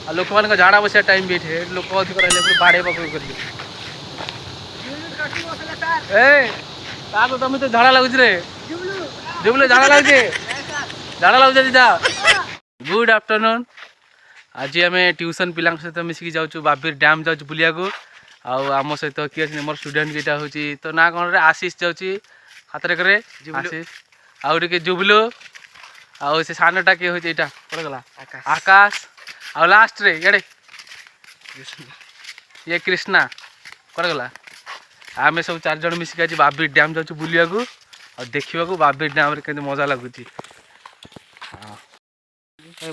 लोक मान झाड़ा बसिया टाइम भी ये लोक अधिक रही बाड़े पक तुम तो झाड़ा लगुच रे जुबलू झाड़ा लगे झाड़ा लगे दीदा गुड आफ्टरनून आज आम ट्यूशन पिला सहित मिसिकी जाऊँ बाबीर डैम जाऊँ बुलिया को आम सहित किए अच्छे मोर स्टूडेंट किटा हूँ तो ना कौन आशीष जाऊँगी हाथ में करे आशीष आउ टे जुबलू आउ से सानटा किए हूँ यहाँ कौन गला आकाश आ लास्ट रे ये ये कृष्णा कौन गला आम सब 4 जन मिसिक आज बाबीर डैम जाऊँ बुलिया को और देखा बाबीर डैम रे केंद्र मजा लगुच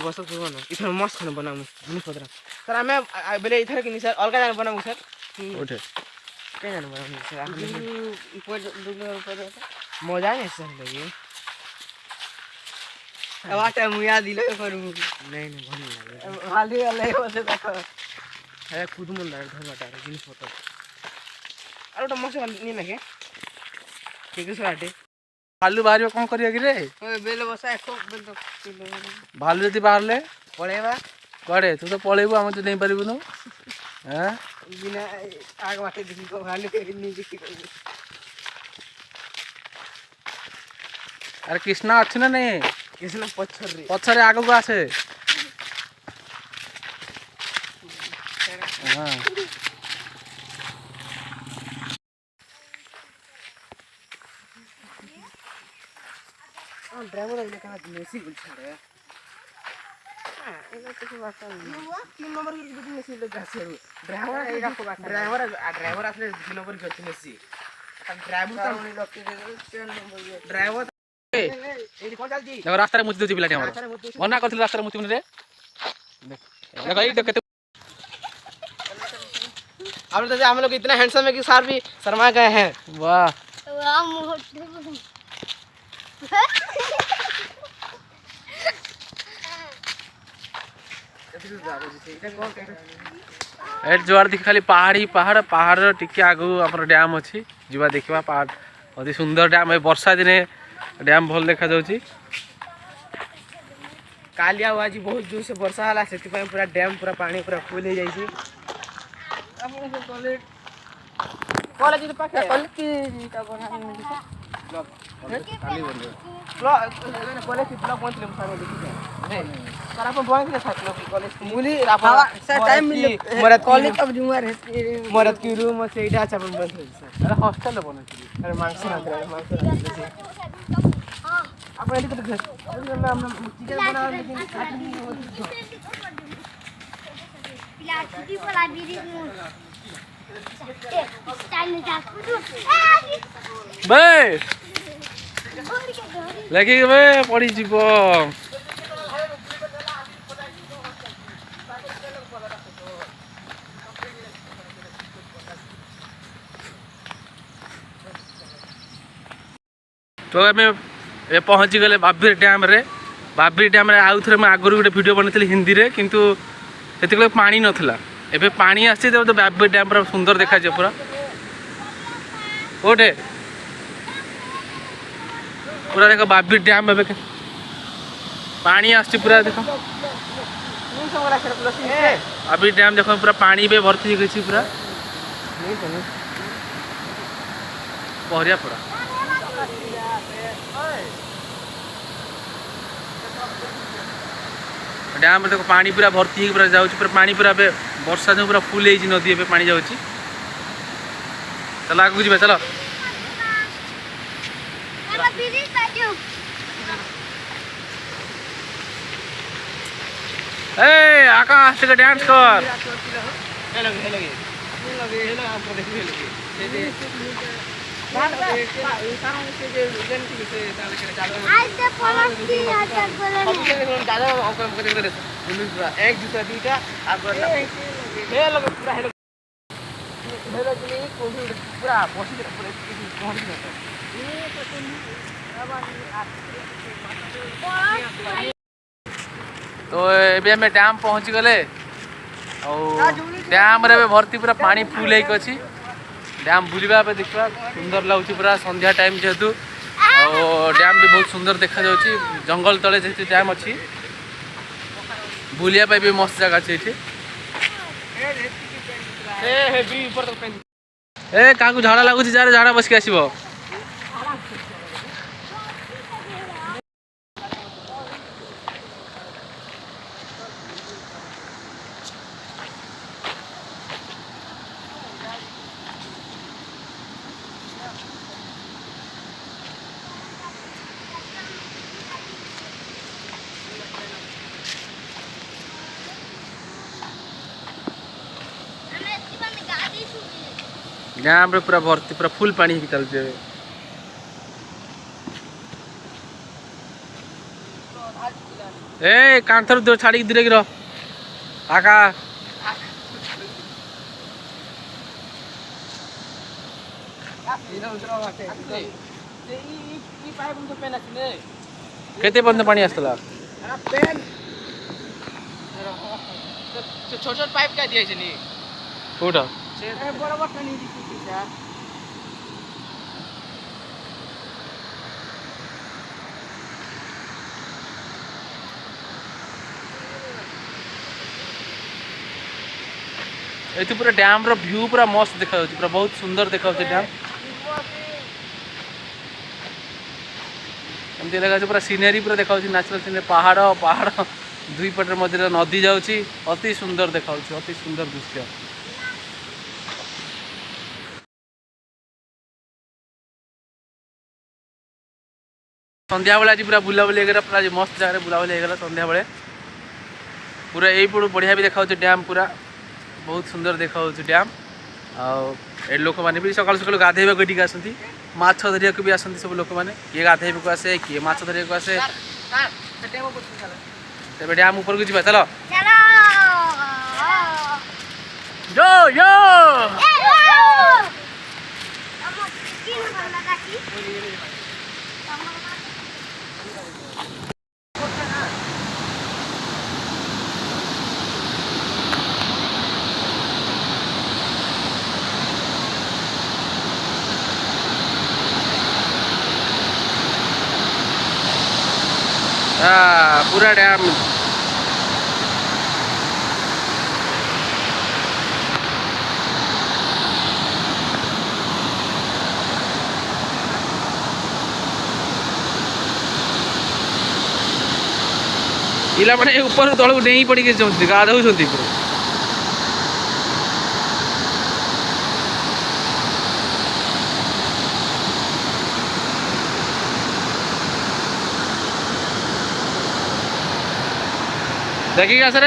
बस इथर मस्त खाना बनाऊँ जिनिस पत्र सर आम बेले इथर कि सर अलग जान बनाऊँ सर कहीं जान बनाऊँ सर मजा नहीं सर लगे अब मुया दिले करूँ नहीं भल लगे हाली वाले बसे देखो है खुद मन लगे घर बाटा जिनिस पत्र और तो मस्त नहीं लगे ठीक है सर आटे भालू बाहर कौन करिया कि रे बेले बसा एको बेल तो भालू जब बाहर पळेबा कड़े तू तो पलैबू आम तो नहीं पारू हाँ बिना आग बाटे देखी को भालू के नहीं देखी अरे कृष्णा अच्छे ना नहीं कृष्णा पछर पछरे आग को आसे हाँ ड्राइवर ने कहा मेसी बोल छड़े हां एला तो बात नहीं 3 नंबर की बिल्डिंग मेसी ले जासे ड्राइवर एगा को बात ड्राइवर असले 3 नंबर की मेसी ड्राइवर तो नहीं लगते 3 नंबर ड्राइवर ए कौन चलती देखो रास्ता रे मुति दो पिलाटी हमर मना करथिल रास्ता रे मुति ने रे देखो ई देखते हम लोग इतना हैंडसम है कि सर भी शर्मा गए हैं वाह वाह मोटे एट जुआर देखी खाली पहाड़ी पहाड़ पहाड़ टिके आगु आम डैम अच्छी जीवा देखा पहाड़ अति सुंदर डैम है वर्षा दिने डैम भल देखा जाउची कालिया आज बहुत जोर से वर्षा हला से पूरा डैम पूरा पानी पूरा फुल हो जाई छी अपन से कॉलेज पाखे कॉलेज की ता बना खाली बन कॉलेज की ब्लॉक पहुंचले सारे देखि सर अपन ड्राइंग के साथ लोग कॉलेज मुली सर टाइम मिले मरद कॉलेज अब जुमार है मरद की रूम से इडा अपन बंद सर अरे हॉस्टल बने अरे मांगस ना दे मांगस हां अपन एडी तो घर हम चिकन बना लेकिन पिला छुट्टी पड़ा बीरी स्टाइल में जा बे लगे बे पड़ी जीव तो आम ए पहुँची गले बाबीर डैम रे आउ थे आगुरी गोटे वीडियो बनई हिंदी रे किंतु से पानी नथिला एबे पानी आसी तो बाबीर डैम पूरा सुंदर देखा पूरा कोटे पूरा देखो बाबीर डैम एबे पानी आसी पूरा देखो बाबीर डैम देखो पूरा पानी बे भर्ती हो गई पूरा बहरिया पूरा डैम देखो पानी पूरा भर्ती पूरा जाऊँ पूरा पानी पूरा वर्षा जो पूरा फुल है नदी ए पानी जाऊँ चलो आगे जी चलो ए आकाश टे डांस कर एक दूसरा दीटा पूरा तो ये आम डैम पहुँची गले डैम रे भर्ती पूरा पानी फुल है अच्छी डैम बुलवा देखा सुंदर लगुच पूरा संध्या टाइम जेहेतु डैम भी बहुत सुंदर देखा जंगल तले जेहेतु डैम अच्छी बुलिया भी मस्त जगह अच्छे ये हेवी ऊपर तक पेन ए क्या झाड़ा लगुच जा झाड़ा बसिक आसब ଆମେ ଏଠି ମାନେ ଗାଡ଼ି ଶୁଣି डैम रे पूरा भर्ती पूरा फुल पानी चलते ए कांथर दो छाड़ी दूर की रह आका केते बंद पानी आसला पेन छोट छोट पाइप का दिया छनी कोटा बराबर पानी दिखा ये पूरा डैम रो व्यू पूरा मस्त देखा पूरा बहुत सुंदर देखा डैम एमती देखा पूरा सीनेरी पूरा देखा नेचुरल सीनरी पहाड़ पहाड़ दुई पटे मध्य नदी जाऊँगी अति सुंदर देखा अति सुंदर दृश्य संध्या बेले आज पूरा बुलाबुली पूरा मस्त जगह बुलाबुली होगा संध्या बेले पूरा यही पड़ू बढ़िया भी देखा डैम पूरा बहुत सुंदर देखा डैम आ लोक मैंने भी सकाल सकाल गाधेबा ये आसती माछ धरिया भी आसती सब लोक मैंने किए गाधेबा को आसे किए माछ धरिया को आसे तेरे डैम ऊपर को जीवा चलो ଚାଲ यो यो ଆମ ଚିକେନ ଭଲ ଲାଗାଛି पूरा डैम पिला मैंने ऊपर तल को डेई पड़ी गाधौ देखिएगा सर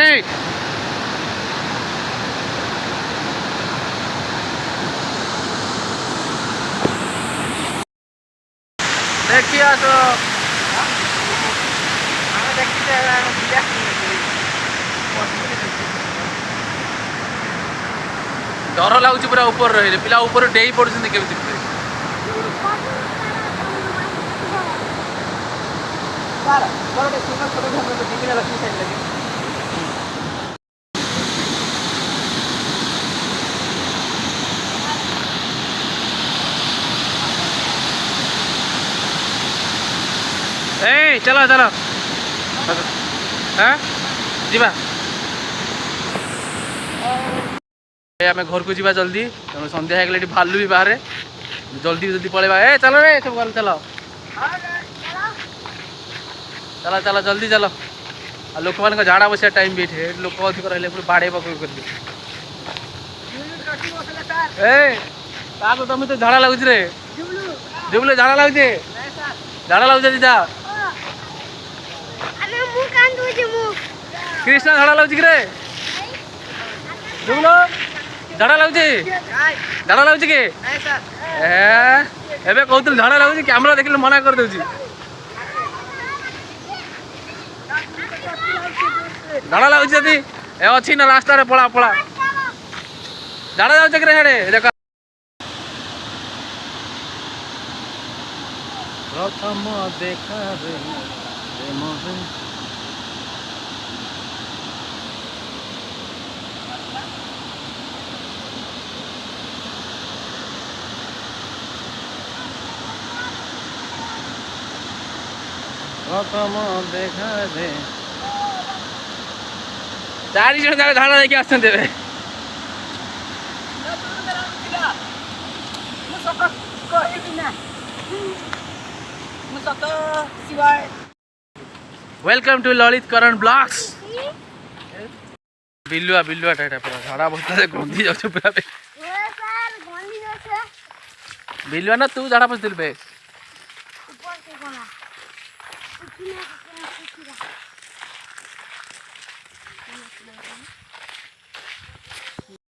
देखिए तो डर लगुच पूरा ऊपर रही पिला ऊपर डेई पड़ुं केमी ए चलो चलो हाँ जीवा आम घर को जीवा जल्दी तेणु संध्या हो भालू भी बाहर जल्दी जल्दी पलैबा ए चलो रे सब घर चलो चलो चलो जल्दी चलो आ लोक मान झाड़ा बसिया टाइम भी ये लोक अधिक रही पूरे बाड़े पकड़ कर तुम तो झाड़ा लगुच रे जुबलू झाड़ा लगुचे झाड़ा लगुचे दीदा ଆମେ ମୁଁ କାନ୍ଦୁଛି ମୁଁ कृष्णा झाड़ा लगुच कि रे जुबलू झाड़ा लगुचे झाड़ा लगुच कि एबे कहतु झाड़ा लगुच कैमरा देखिले मना कर दउची झाड़ा लगुच जदी ए अछि ना रास्ता रे पळा पळा झाड़ा जाउछ कि रे हेडे देख प्रथम देखा रे मोहन प्रथम देखा रे ଚାରି ଜଣ ଯାକ ଝାଡ଼ା ଦେଇକି ଆସୁଛନ୍ତି ଏବେ। Welcome to Lalit Karan blogs. ବିଲୁଆ ବିଲୁଆଟା ଏଇଟା ପୁରା ଝାଡ଼ା ବସିଲେ ଗନ୍ଧି ଯାଉଛୁ ପୁରା ବେ। ए सर गंदी আছে ବିଲୁଆ ନା ତୁ ଝାଡ଼ା ବସିଥିଲୁ ବେ। উপর কে গলা উঠিনা কুকুরা